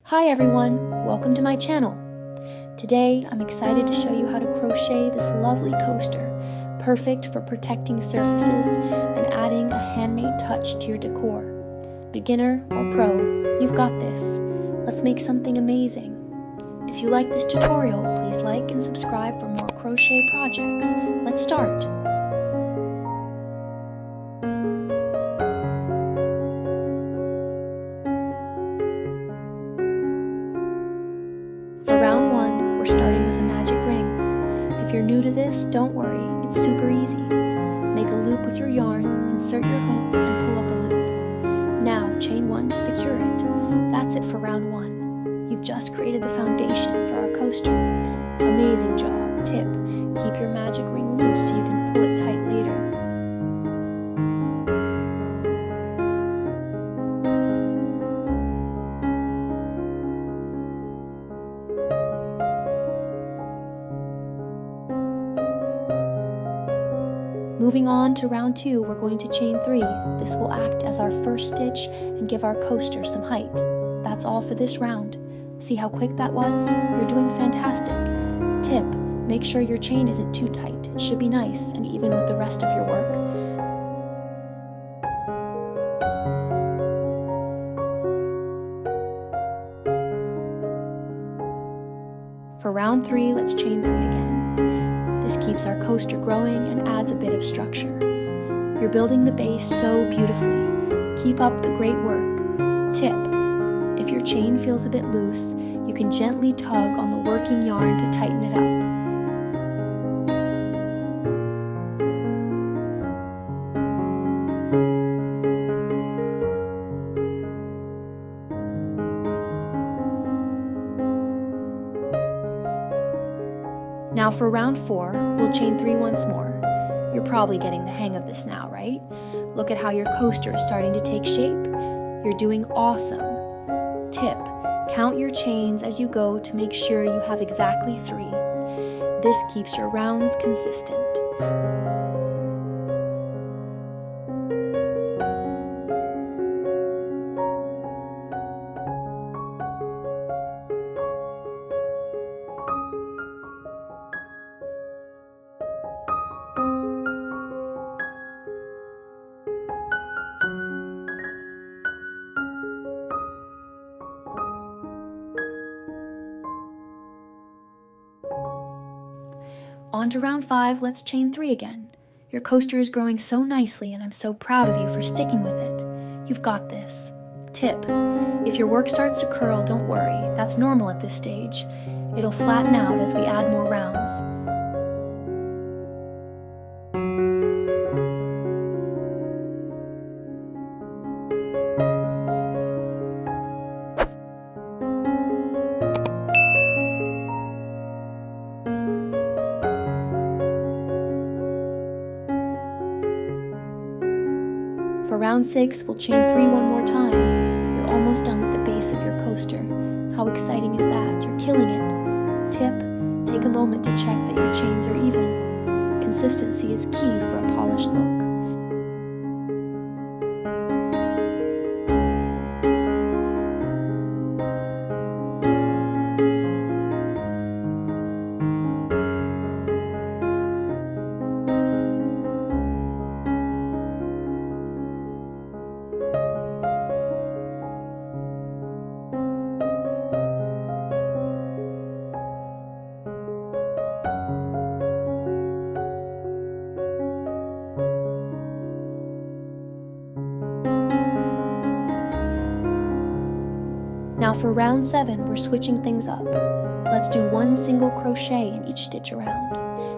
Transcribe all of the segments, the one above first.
Hi everyone, welcome to my channel. Today I'm excited to show you how to crochet this lovely coaster, perfect for protecting surfaces and adding a handmade touch to your decor. Beginner or pro, you've got this. Let's make something amazing. If you like this tutorial, please like and subscribe for more crochet projects. Let's start. For round one, we're starting with a magic ring. If you're new to this, don't worry, it's super easy. Make a loop with your yarn, insert your hook, and pull up a loop. Now, chain one to secure it. That's it for round one. You've just created the foundation for our coaster. Amazing job. Tip: keep your magic ring loose so you can pull it tight later. Moving on to round two, we're going to chain 3. This will act as our first stitch and give our coaster some height. That's all for this round. See how quick that was? You're doing fantastic. Tip: make sure your chain isn't too tight. It should be nice and even with the rest of your work. For round 3, let's chain 3 again. This keeps our coaster growing and adds a bit of structure. You're building the base so beautifully. Keep up the great work. Tip: if your chain feels a bit loose, you can gently tug on the working yarn to tighten it up. Now for round 4, we'll chain 3 once more. You're probably getting the hang of this now, right? Look at how your coaster is starting to take shape. You're doing awesome. Tip: count your chains as you go to make sure you have exactly 3. This keeps your rounds consistent. On to round 5, let's chain 3 again. Your coaster is growing so nicely and I'm so proud of you for sticking with it. You've got this. Tip: if your work starts to curl, don't worry. That's normal at this stage. It'll flatten out as we add more rounds. For round 6, we'll chain 3 one more time. You're almost done with the base of your coaster. How exciting is that? You're killing it. Tip: take a moment to check that your chains are even. Consistency is key for a polished look. Now for round 7, we're switching things up. Let's do 1 single crochet in each stitch around.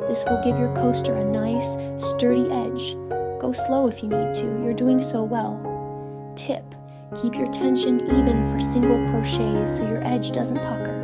This will give your coaster a nice, sturdy edge. Go slow if you need to, you're doing so well. Tip: keep your tension even for single crochets so your edge doesn't pucker.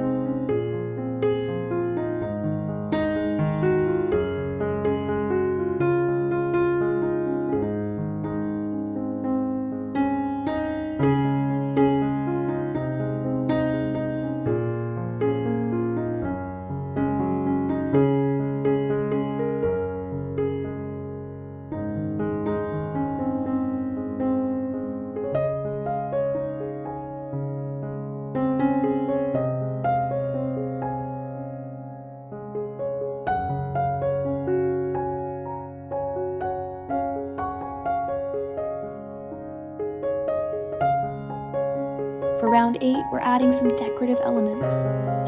round 8, we're adding some decorative elements.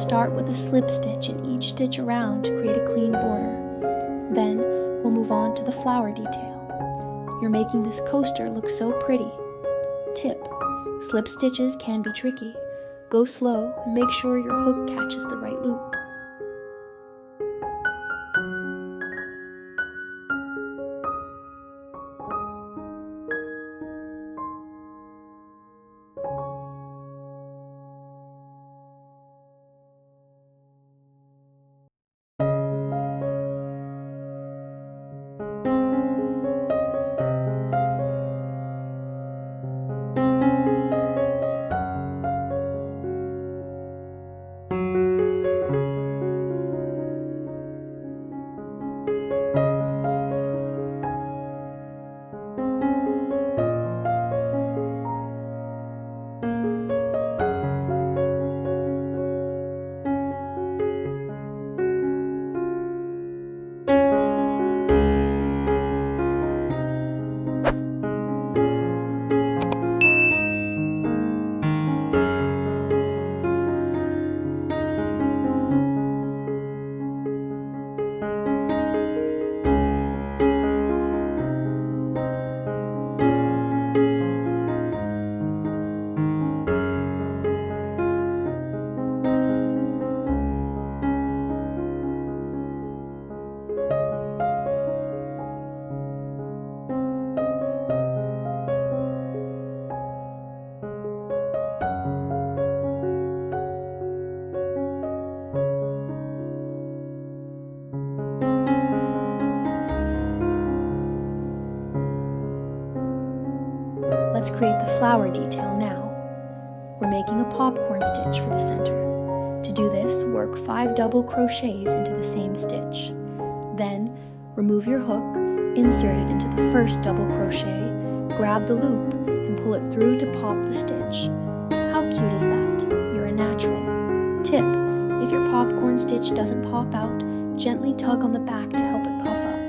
Start with a slip stitch in each stitch around to create a clean border. Then we'll move on to the flower detail. You're making this coaster look so pretty. Tip: slip stitches can be tricky. Go slow and make sure your hook catches the right loop. Let's create the flower detail now. We're making a popcorn stitch for the center. To do this, work 5 double crochets into the same stitch. Then, remove your hook, insert it into the first double crochet, grab the loop, and pull it through to pop the stitch. How cute is that? You're a natural. Tip: if your popcorn stitch doesn't pop out, gently tug on the back to help it puff up.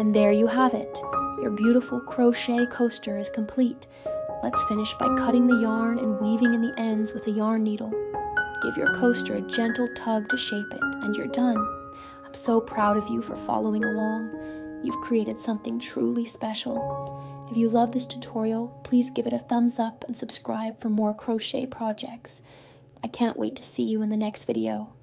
And there you have it. Your beautiful crochet coaster is complete. Let's finish by cutting the yarn and weaving in the ends with a yarn needle. Give your coaster a gentle tug to shape it, and you're done. I'm so proud of you for following along. You've created something truly special. If you love this tutorial, please give it a thumbs up and subscribe for more crochet projects. I can't wait to see you in the next video.